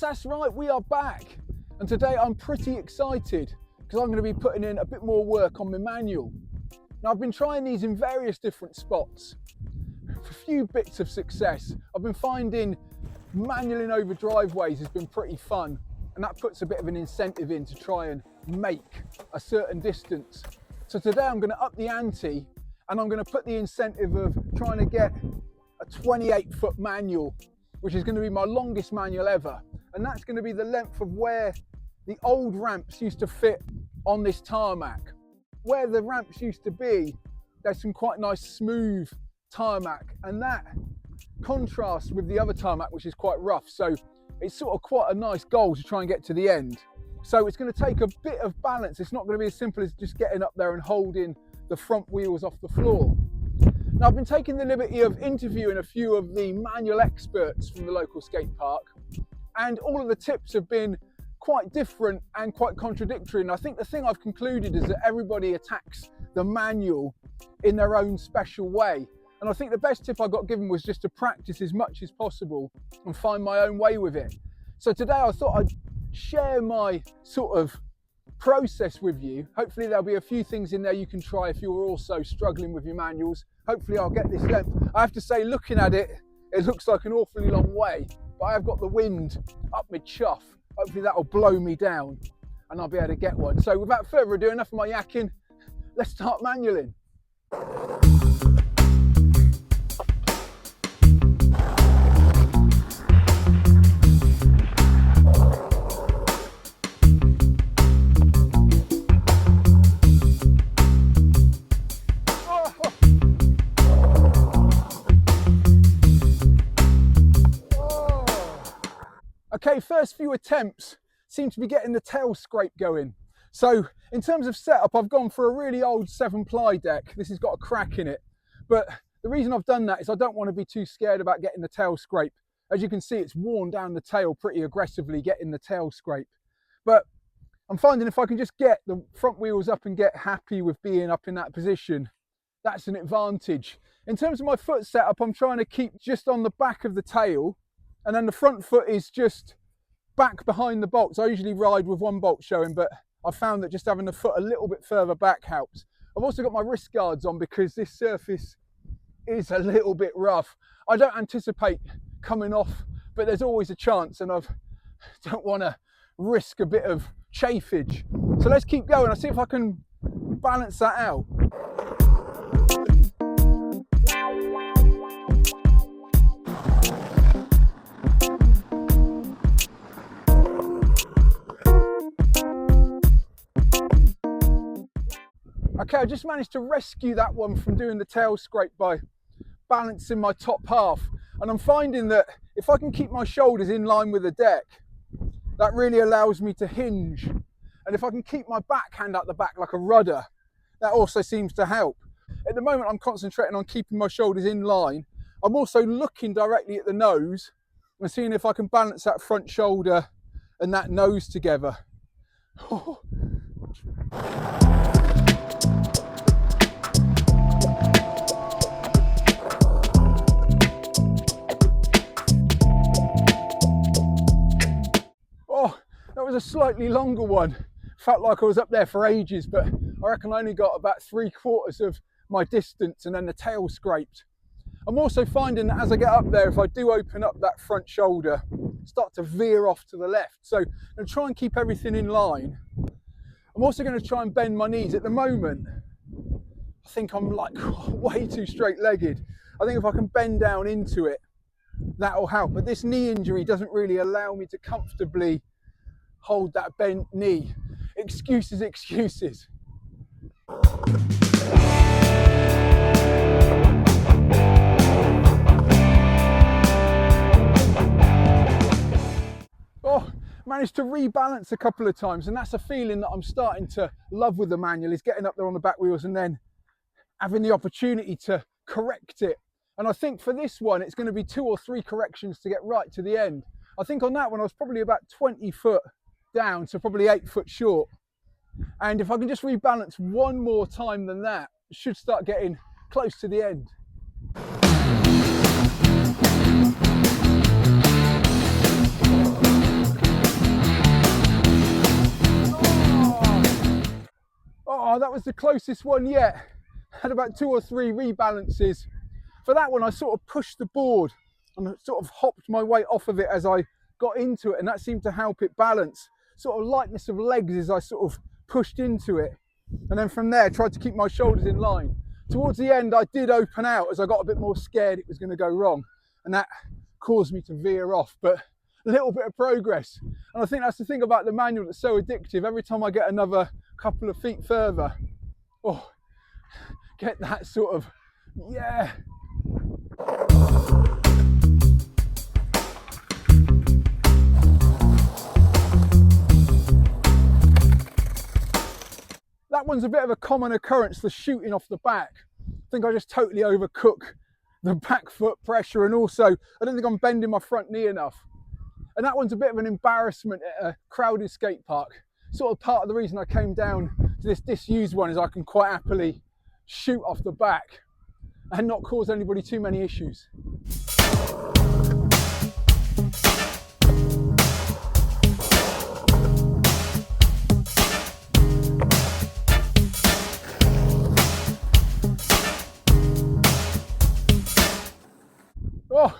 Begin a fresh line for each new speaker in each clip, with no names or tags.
That's right, we are back. And today I'm pretty excited because I'm going to be putting in a bit more work on my manual. Now I've been trying these in various different spots. A few bits of success. I've been finding manualing over driveways has been pretty fun, and that puts a bit of an incentive in to try and make a certain distance. So today I'm going to up the ante and I'm going to put the incentive of trying to get a 28-foot manual, which is going to be my longest manual ever. And that's going to be the length of where the old ramps used to fit on this tarmac. Where the ramps used to be, there's some quite nice smooth tarmac, and that contrasts with the other tarmac, which is quite rough. So it's sort of quite a nice goal to try and get to the end. So it's going to take a bit of balance. It's not going to be as simple as just getting up there and holding the front wheels off the floor. Now I've been taking the liberty of interviewing a few of the manual experts from the local skate park, and all of the tips have been quite different and quite contradictory. And I think the thing I've concluded is that everybody attacks the manual in their own special way. And I think the best tip I got given was just to practice as much as possible and find my own way with it. So today I thought I'd share my sort of process with you. Hopefully there'll be a few things in there you can try if you're also struggling with your manuals. Hopefully I'll get this length. I have to say, looking at it, it looks like an awfully long way, but I have got the wind up my chuff. Hopefully that'll blow me down and I'll be able to get one. So without further ado, enough of my yakking, let's start manualing. Okay, first few attempts seem to be getting the tail scrape going. So in terms of setup, I've gone for a really old 7-ply deck. This has got a crack in it. But the reason I've done that is I don't want to be too scared about getting the tail scrape. As you can see, it's worn down the tail pretty aggressively, getting the tail scrape. But I'm finding if I can just get the front wheels up and get happy with being up in that position, that's an advantage. In terms of my foot setup, I'm trying to keep just on the back of the tail, and then the front foot is just back behind the bolts. I usually ride with one bolt showing, but I've found that just having the foot a little bit further back helps. I've also got my wrist guards on because this surface is a little bit rough. I don't anticipate coming off, but there's always a chance, and I don't want to risk a bit of chafage. So let's keep going. I'll see if I can balance that out. Okay, I just managed to rescue that one from doing the tail scrape by balancing my top half. And I'm finding that if I can keep my shoulders in line with the deck, that really allows me to hinge. And if I can keep my backhand at the back like a rudder, that also seems to help. At the moment, I'm concentrating on keeping my shoulders in line. I'm also looking directly at the nose and seeing if I can balance that front shoulder and that nose together. That was a slightly longer one. Felt like I was up there for ages, but I reckon I only got about 3/4 of my distance and then the tail scraped. I'm also finding that as I get up there, if I do open up that front shoulder, start to veer off to the left. So I'm going to try and keep everything in line. I'm also going to try and bend my knees. At the moment, I think I'm like way too straight-legged. I think if I can bend down into it, that'll help. But this knee injury doesn't really allow me to comfortably hold that bent knee. Excuses, excuses. Oh, managed to rebalance a couple of times, and that's a feeling that I'm starting to love with the manual, is getting up there on the back wheels and then having the opportunity to correct it. And I think for this one, it's going to be 2 or 3 corrections to get right to the end. I think on that one, I was probably about 20 foot down, so probably 8 foot short. And if I can just rebalance one more time than that, it should start getting close to the end. Oh, that was the closest one yet. Had about 2 or 3 rebalances. For that one, I sort of pushed the board and sort of hopped my weight off of it as I got into it, and that seemed to help it balance. Sort of lightness of legs as I sort of pushed into it. And then from there, tried to keep my shoulders in line. Towards the end, I did open out as I got a bit more scared it was going to go wrong. And that caused me to veer off, but a little bit of progress. And I think that's the thing about the manual that's so addictive. Every time I get another couple of feet further, oh, get that sort of, yeah. That one's a bit of a common occurrence, the shooting off the back. I think I just totally overcook the back foot pressure, and also I don't think I'm bending my front knee enough. And that one's a bit of an embarrassment at a crowded skate park. Sort of part of the reason I came down to this disused one is I can quite happily shoot off the back and not cause anybody too many issues. Oh,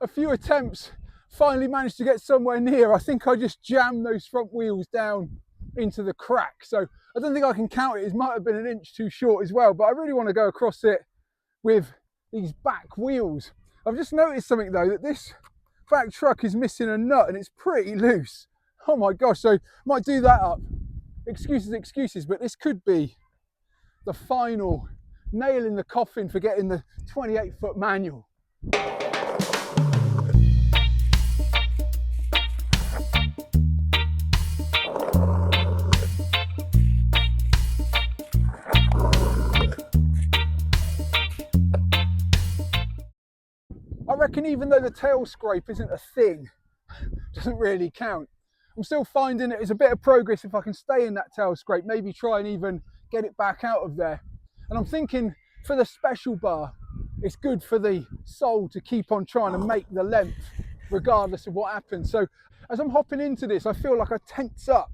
a few attempts, finally managed to get somewhere near. I think I just jammed those front wheels down into the crack. So I don't think I can count it. It might have been an inch too short as well, but I really want to go across it with these back wheels. I've just noticed something though, that this back truck is missing a nut and it's pretty loose. Oh my gosh, so might do that up. Excuses, but this could be the final nail in the coffin for getting the 28-foot manual. I reckon even though the tail scrape isn't a thing, doesn't really count, I'm still finding it is a bit of progress if I can stay in that tail scrape, maybe try and even get it back out of there. And I'm thinking for the special bar, it's good for the sole to keep on trying to make the length regardless of what happens. So as I'm hopping into this, I feel like I tense up.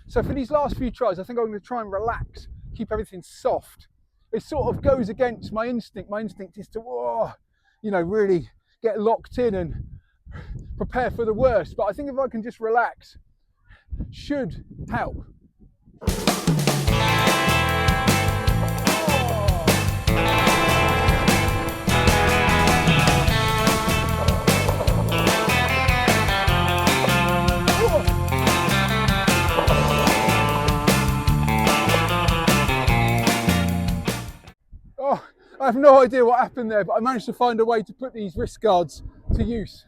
So for these last few tries, I think I'm going to try and relax, keep everything soft. It sort of goes against my instinct. My instinct is to, oh, you know, really get locked in and prepare for the worst. But I think if I can just relax, should help. Oh, I have no idea what happened there, but I managed to find a way to put these wrist guards to use.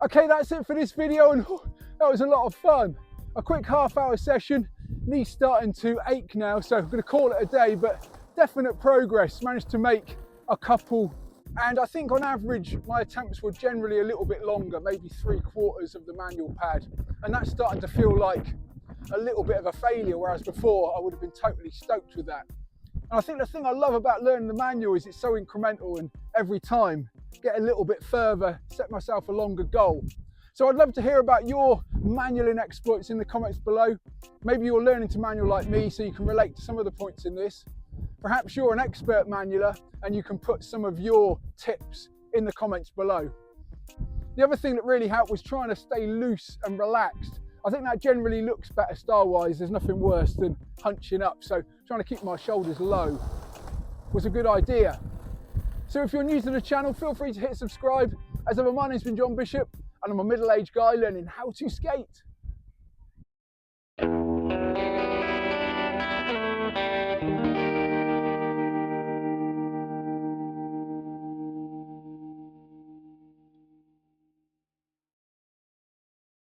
Okay, that's it for this video, and that was a lot of fun. A quick half-hour session, knees starting to ache now, so I'm going to call it a day, but definite progress. Managed to make a couple, and I think on average my attempts were generally a little bit longer, maybe 3/4 of the manual pad, and that's starting to feel like a little bit of a failure, whereas before I would have been totally stoked with that. And I think the thing I love about learning the manual is it's so incremental, and every time get a little bit further, set myself a longer goal. So I'd love to hear about your manualing exploits in the comments below. Maybe you're learning to manual like me, so you can relate to some of the points in this. Perhaps you're an expert manualer and you can put some of your tips in the comments below. The other thing that really helped was trying to stay loose and relaxed. I think that generally looks better style-wise. There's nothing worse than hunching up, so trying to keep my shoulders low was a good idea. So if you're new to the channel, feel free to hit subscribe. As ever, my name's been John Bishop, and I'm a middle-aged guy learning how to skate.